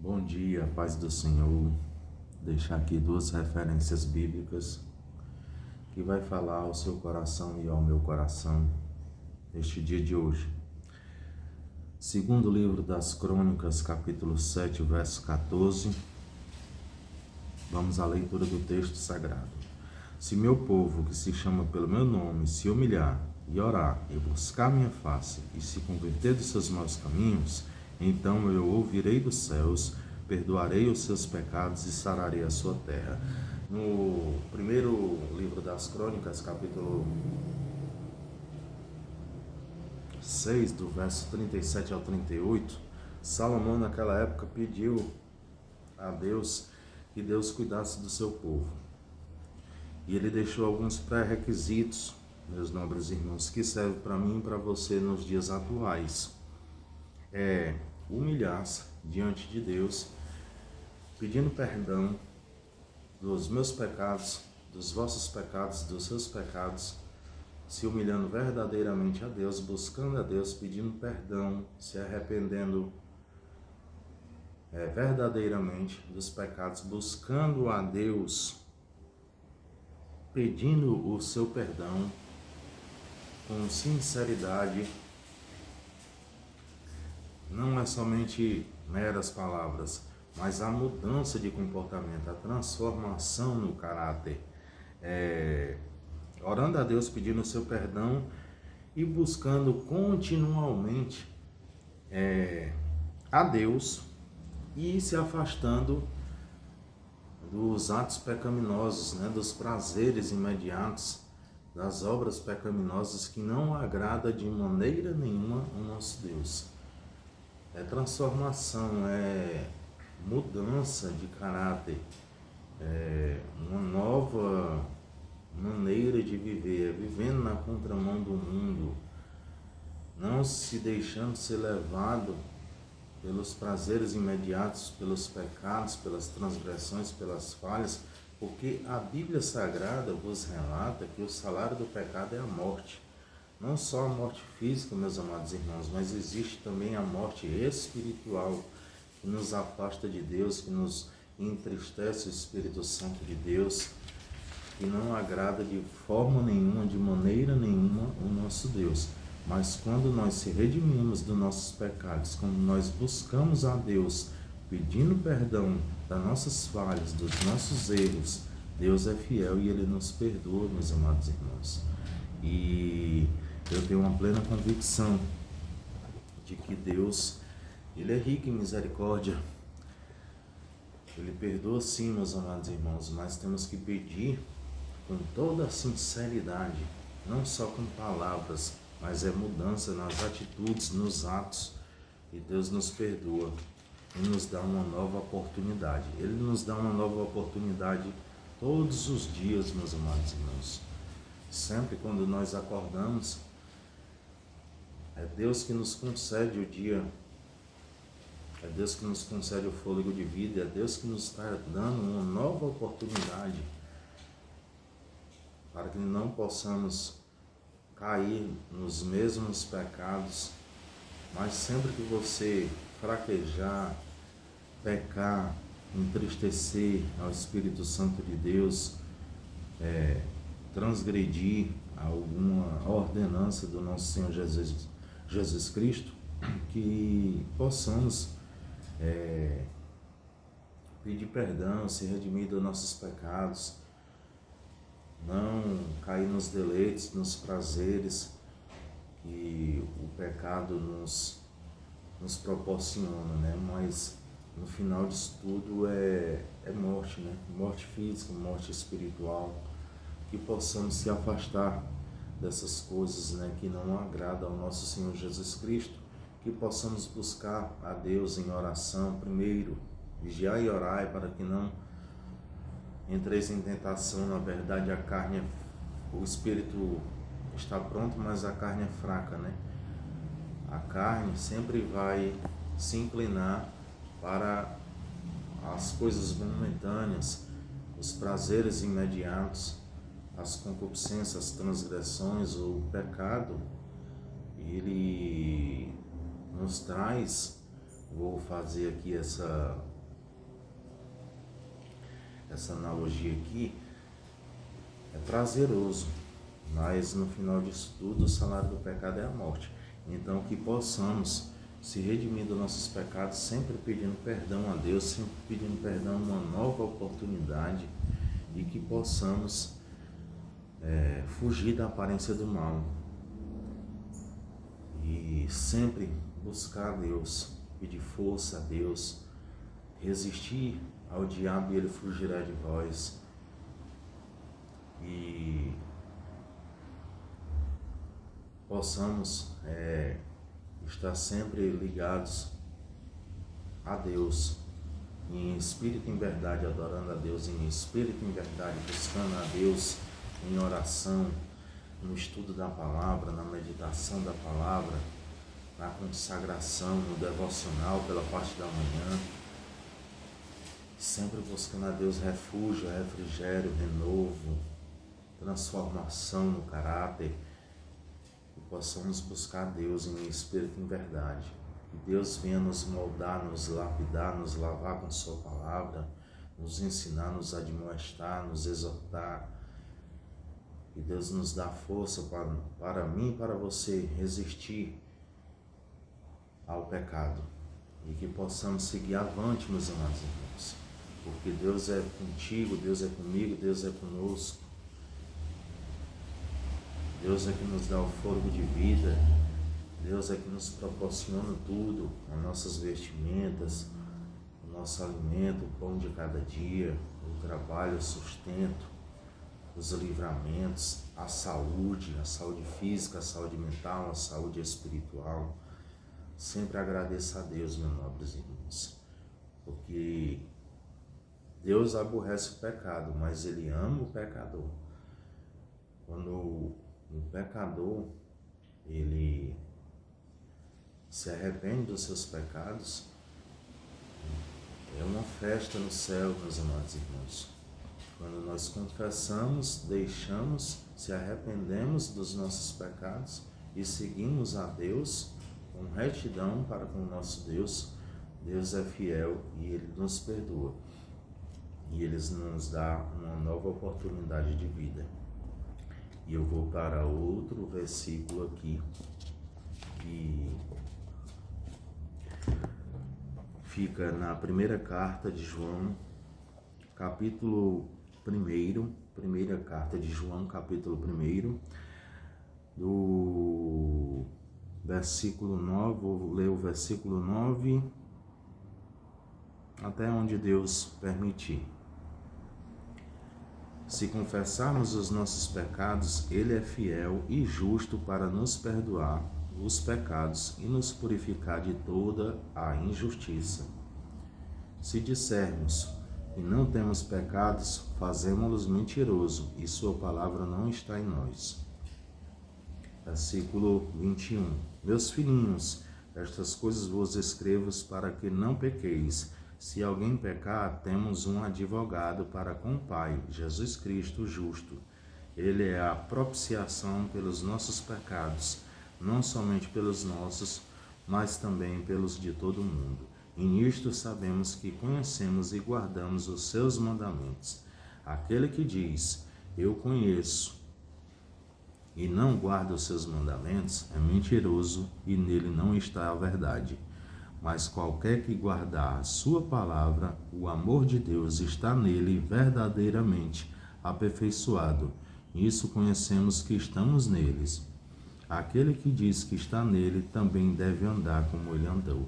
Bom dia, paz do Senhor. Deixar aqui duas referências bíblicas que vai falar ao seu coração e ao meu coração neste dia de hoje. Segundo livro das Crônicas, capítulo 7, verso 14. Vamos à leitura do texto sagrado. Se meu povo, que se chama pelo meu nome, se humilhar e orar e buscar minha face e se converter dos seus maus caminhos, então eu ouvirei dos céus, perdoarei os seus pecados e sararei a sua terra. No primeiro livro das Crônicas, capítulo 6, do verso 37 ao 38, Salomão naquela época pediu a Deus que Deus cuidasse do seu povo. E ele deixou alguns pré-requisitos, meus nobres irmãos, que servem para mim e para você nos dias atuais. Humilhar-se diante de Deus, pedindo perdão dos meus pecados, dos vossos pecados, dos seus pecados, se humilhando verdadeiramente a Deus, buscando a Deus, pedindo perdão, se arrependendo verdadeiramente dos pecados, buscando a Deus, pedindo o seu perdão com sinceridade. Não é somente meras palavras, mas a mudança de comportamento, a transformação no caráter. Orando a Deus, pedindo o seu perdão e buscando continuamente a Deus e se afastando dos atos pecaminosos, dos prazeres imediatos, das obras pecaminosas que não agrada de maneira nenhuma o nosso Deus. É transformação, é mudança de caráter, uma nova maneira de viver, vivendo na contramão do mundo, não se deixando ser levado pelos prazeres imediatos, pelos pecados, pelas transgressões, pelas falhas, porque a Bíblia Sagrada vos relata que o salário do pecado é a morte. Não só a morte física, meus amados irmãos, mas existe também a morte espiritual, que nos afasta de Deus, que nos entristece o Espírito Santo de Deus, que não agrada de forma nenhuma, de maneira nenhuma o nosso Deus. Mas quando nós se redimimos dos nossos pecados, quando nós buscamos a Deus, pedindo perdão das nossas falhas, dos nossos erros, Deus é fiel e Ele nos perdoa, meus amados irmãos. E eu tenho uma plena convicção de que Deus, Ele é rico em misericórdia. Ele perdoa sim, meus amados irmãos, mas temos que pedir com toda a sinceridade, não só com palavras, mas é mudança nas atitudes, nos atos, e Deus nos perdoa e nos dá uma nova oportunidade. Ele nos dá uma nova oportunidade todos os dias, meus amados irmãos. Sempre quando nós acordamos, é Deus que nos concede o dia, é Deus que nos concede o fôlego de vida, é Deus que nos está dando uma nova oportunidade para que não possamos cair nos mesmos pecados, mas sempre que você fraquejar, pecar, entristecer ao Espírito Santo de Deus, transgredir alguma ordenança do nosso Senhor Jesus Cristo, que possamos pedir perdão, se redimir dos nossos pecados, não cair nos deleites, nos prazeres que o pecado nos proporciona, mas no final disso tudo é morte, morte física, morte espiritual, que possamos se afastar dessas coisas que não agradam ao nosso Senhor Jesus Cristo, que possamos buscar a Deus em oração primeiro, vigiar e orar para que não entreis em tentação. Na verdade, a carne, o espírito está pronto, mas a carne é fraca, A carne sempre vai se inclinar para as coisas momentâneas, os prazeres imediatos, as concupiscências, as transgressões, o pecado. Ele nos traz vou fazer aqui essa analogia aqui, é prazeroso, mas no final disso tudo o salário do pecado é a morte. Então que possamos se redimir dos nossos pecados, sempre pedindo perdão a Deus, sempre pedindo perdão, uma nova oportunidade, e que possamos fugir da aparência do mal e sempre buscar a Deus, pedir força a Deus, resistir ao diabo e ele fugirá de vós, e possamos estar sempre ligados a Deus, em espírito e em verdade, adorando a Deus em espírito e em verdade, buscando a Deus em oração, no estudo da palavra, na meditação da palavra, na consagração, no devocional pela parte da manhã, sempre buscando a Deus refúgio, refrigério, renovo, transformação no caráter, e possamos buscar a Deus em espírito e em verdade. Que Deus venha nos moldar, nos lapidar, nos lavar com sua palavra, nos ensinar, nos admoestar, nos exortar. Que Deus nos dá força para mim e para você resistir ao pecado, e que possamos seguir avante, meus amados irmãos, porque Deus é contigo, Deus é comigo, Deus é conosco. Deus é que nos dá o fôlego de vida, Deus é que nos proporciona tudo, as nossas vestimentas, o nosso alimento, o pão de cada dia, o trabalho, o sustento, os livramentos, a saúde física, a saúde mental, a saúde espiritual. Sempre agradeça a Deus, meus nobres irmãos, porque Deus aborrece o pecado, mas Ele ama o pecador. Quando o pecador, ele se arrepende dos seus pecados, é uma festa no céu, meus amados irmãos. Quando nós confessamos, deixamos, se arrependemos dos nossos pecados e seguimos a Deus com retidão para com o nosso Deus, Deus é fiel e Ele nos perdoa. E Ele nos dá uma nova oportunidade de vida. E eu vou para outro versículo aqui, que fica na primeira carta de João, capítulo 1, primeira carta de João, capítulo 1, do versículo 9, vou ler o versículo 9, até onde Deus permitir. Se confessarmos os nossos pecados, Ele é fiel e justo para nos perdoar os pecados e nos purificar de toda a injustiça. Se dissermos que não temos pecados, fazemo-los mentiroso e sua palavra não está em nós. Versículo 21. Meus filhinhos, estas coisas vos escrevo para que não pequeis. Se alguém pecar, temos um advogado para com o Pai, Jesus Cristo justo. Ele é a propiciação pelos nossos pecados, não somente pelos nossos, mas também pelos de todo o mundo. E nisto sabemos que conhecemos e guardamos os seus mandamentos. Aquele que diz, eu conheço, e não guarda os seus mandamentos, é mentiroso e nele não está a verdade. Mas qualquer que guardar a sua palavra, o amor de Deus está nele verdadeiramente aperfeiçoado. Isso conhecemos que estamos neles. Aquele que diz que está nele também deve andar como ele andou.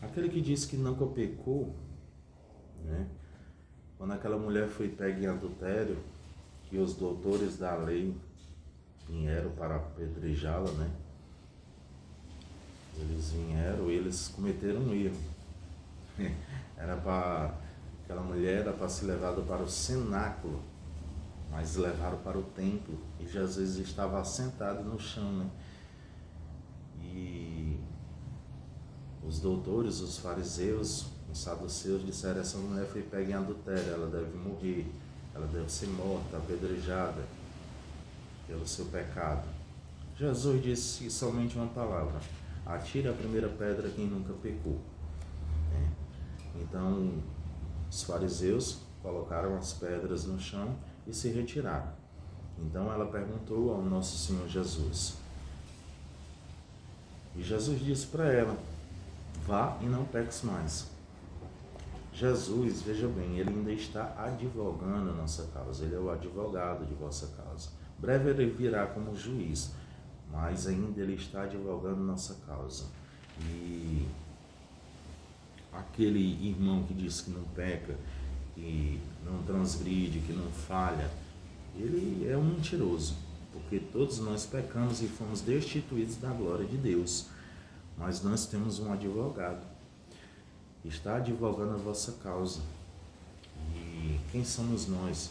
Aquele que diz que nunca pecou, né? Quando aquela mulher foi pega em adultério, que os doutores da lei vieram para apedrejá-la, né? Eles cometeram um erro. Aquela mulher era para ser levada para o cenáculo, mas levaram para o templo, e Jesus estava assentado no chão, né? E os doutores, os fariseus, os saduceus disseram: essa mulher foi pega em adultério, ela deve morrer, ela deve ser morta, apedrejada pelo seu pecado. Jesus disse somente uma palavra: atire a primeira pedra quem nunca pecou. Então, os fariseus colocaram as pedras no chão e se retiraram. Então ela perguntou ao nosso Senhor Jesus. E Jesus disse para ela: vá e não peques mais. Jesus, veja bem, ele ainda está advogando a nossa causa. Ele é o advogado de vossa causa. Breve ele virá como juiz, mas ainda ele está advogando nossa causa. E aquele irmão que diz que não peca, que não transgride, que não falha, ele é um mentiroso, porque todos nós pecamos e fomos destituídos da glória de Deus. Mas nós temos um advogado, que está advogando a vossa causa. E quem somos nós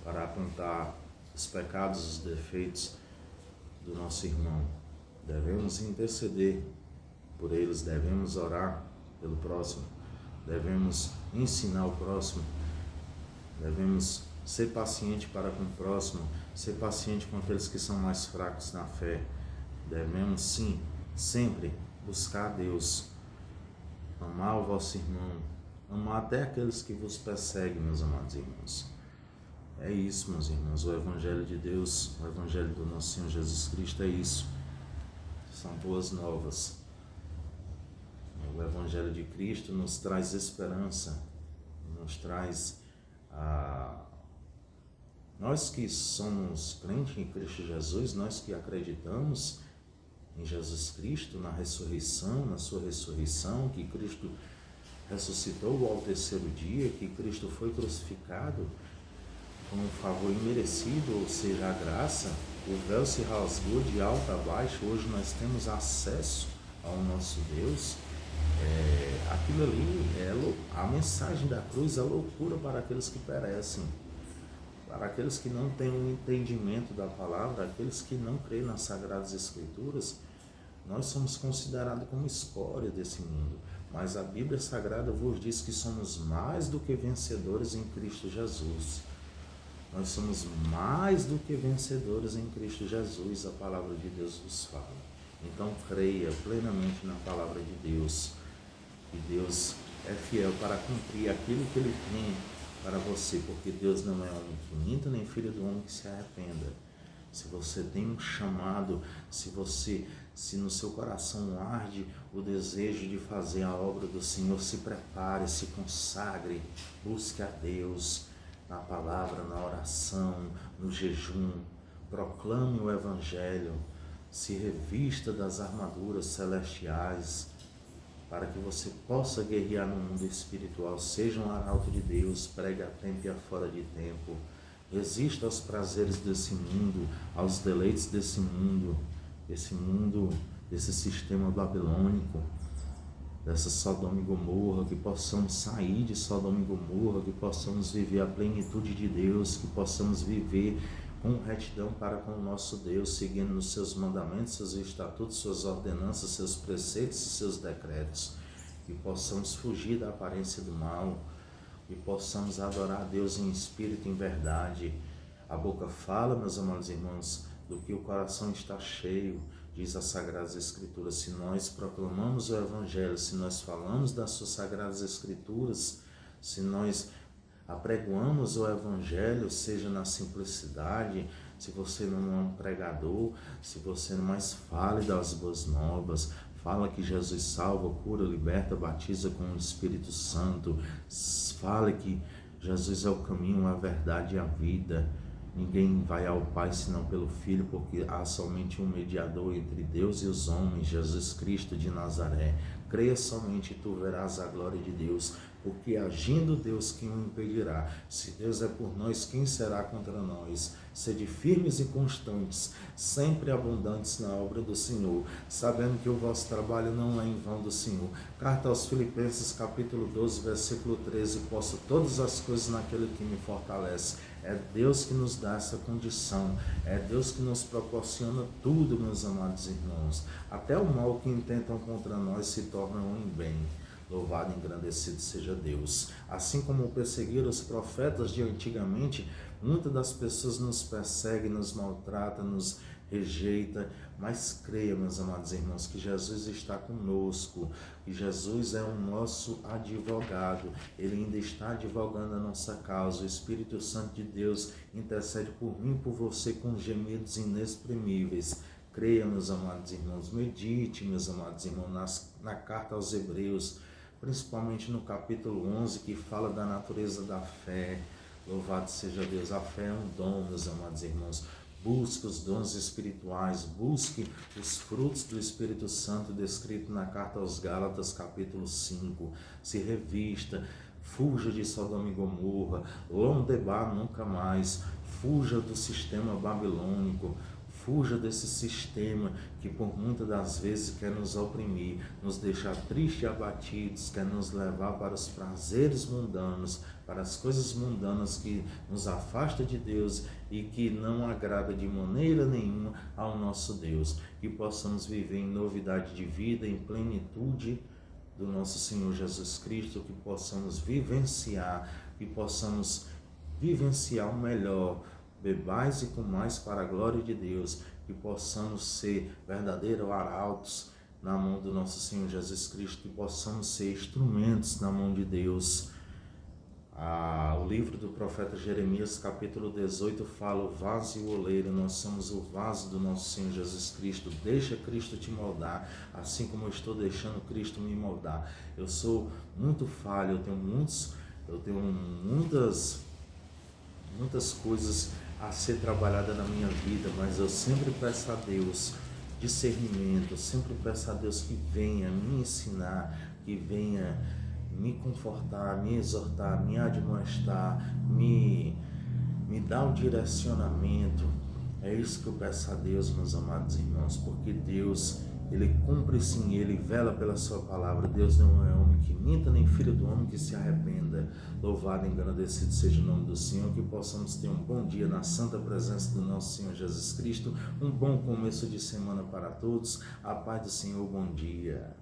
para apontar os pecados, os defeitos do nosso irmão? Devemos interceder por eles, devemos orar pelo próximo, devemos ensinar o próximo, devemos ser paciente para com o próximo, ser paciente com aqueles que são mais fracos na fé. Devemos sim, sempre buscar a Deus, amar o vosso irmão, amar até aqueles que vos perseguem, meus amados irmãos. É isso, meus irmãos, o Evangelho de Deus, o Evangelho do nosso Senhor Jesus Cristo é isso. São boas novas. O Evangelho de Cristo nos traz esperança, nos traz nós que somos crentes em Cristo Jesus, nós que acreditamos em Jesus Cristo, na ressurreição, na sua ressurreição, que Cristo ressuscitou ao terceiro dia, que Cristo foi crucificado com um favor imerecido, ou seja, a graça, o véu se rasgou de alto a baixo, hoje nós temos acesso ao nosso Deus. Aquilo ali, a mensagem da cruz é loucura para aqueles que perecem, para aqueles que não têm um entendimento da palavra, aqueles que não creem nas Sagradas Escrituras. Nós somos considerados como escória desse mundo, mas a Bíblia Sagrada vos diz que somos mais do que vencedores em Cristo Jesus. Nós somos mais do que vencedores em Cristo Jesus, a palavra de Deus vos fala. Então creia plenamente na palavra de Deus, e Deus é fiel para cumprir aquilo que Ele tem para você, porque Deus não é homem que minta, nem filho do homem que se arrependa. Se você tem um chamado, se no seu coração arde o desejo de fazer a obra do Senhor, se prepare, se consagre, busque a Deus na palavra, na oração, no jejum, proclame o Evangelho, se revista das armaduras celestiais, para que você possa guerrear no mundo espiritual. Seja um arauto de Deus, pregue a tempo e a fora de tempo, resista aos prazeres desse mundo, aos deleites desse mundo, desse sistema babilônico, dessa Sodoma e Gomorra, que possamos sair de Sodoma e Gomorra, que possamos viver a plenitude de Deus, que possamos viver com retidão para com o nosso Deus, seguindo os seus mandamentos, seus estatutos, suas ordenanças, seus preceitos e seus decretos, que possamos fugir da aparência do mal, que possamos adorar a Deus em espírito e em verdade. A boca fala, meus amados irmãos, do que o coração está cheio, diz as Sagradas Escrituras. Se nós proclamamos o Evangelho, se nós falamos das suas Sagradas Escrituras, se nós apregoamos o Evangelho, seja na simplicidade, se você não é um pregador, se você não mais fale das boas novas, fala que Jesus salva, cura, liberta, batiza com o Espírito Santo, fale que Jesus é o caminho, a verdade e a vida. Ninguém vai ao Pai senão pelo Filho, porque há somente um mediador entre Deus e os homens, Jesus Cristo de Nazaré. Creia somente e tu verás a glória de Deus, porque agindo Deus, quem o impedirá? Se Deus é por nós, quem será contra nós? Sede firmes e constantes, sempre abundantes na obra do Senhor, sabendo que o vosso trabalho não é em vão do Senhor. Carta aos Filipenses, capítulo 12, versículo 13. Posso todas as coisas naquele que me fortalece. É Deus que nos dá essa condição, é Deus que nos proporciona tudo, meus amados irmãos. Até o mal que intentam contra nós se torna um bem. Louvado e engrandecido seja Deus. Assim como perseguiram os profetas de antigamente, muitas das pessoas nos perseguem, nos maltratam, nos rejeita, mas creia, meus amados irmãos, que Jesus está conosco, que Jesus é o nosso advogado, Ele ainda está advogando a nossa causa. O Espírito Santo de Deus intercede por mim e por você com gemidos inexprimíveis. Creia, meus amados irmãos, medite, meus amados irmãos, na carta aos Hebreus, principalmente no capítulo 11, que fala da natureza da fé. Louvado seja Deus, a fé é um dom, meus amados irmãos. Busque os dons espirituais, busque os frutos do Espírito Santo descrito na carta aos Gálatas, capítulo 5. Se revista, fuja de Sodoma e Gomorra, Londebá nunca mais, fuja do sistema babilônico, fuja desse sistema que por muitas das vezes quer nos oprimir, nos deixar tristes e abatidos, quer nos levar para os prazeres mundanos, para as coisas mundanas que nos afasta de Deus e que não agrada de maneira nenhuma ao nosso Deus. Que possamos viver em novidade de vida, em plenitude do nosso Senhor Jesus Cristo, que possamos vivenciar o melhor, bebais e comais para a glória de Deus, que possamos ser verdadeiros arautos na mão do nosso Senhor Jesus Cristo, que possamos ser instrumentos na mão de Deus. O livro do profeta Jeremias, capítulo 18, fala: o vaso e o oleiro, nós somos o vaso do nosso Senhor Jesus Cristo. Deixa Cristo te moldar, assim como eu estou deixando Cristo me moldar. Eu sou muito falho, eu tenho muitas coisas a ser trabalhada na minha vida, mas eu sempre peço a Deus discernimento, eu sempre peço a Deus que venha me ensinar, que venha me confortar, me exortar, me admoestar, me dar um direcionamento. É isso que eu peço a Deus, meus amados irmãos, porque Deus, Ele cumpre sim, Ele vela pela sua palavra. Deus não é homem que minta, nem filho do homem que se arrependa. Louvado e engrandecido seja o nome do Senhor, que possamos ter um bom dia na santa presença do nosso Senhor Jesus Cristo, um bom começo de semana para todos. A paz do Senhor, bom dia.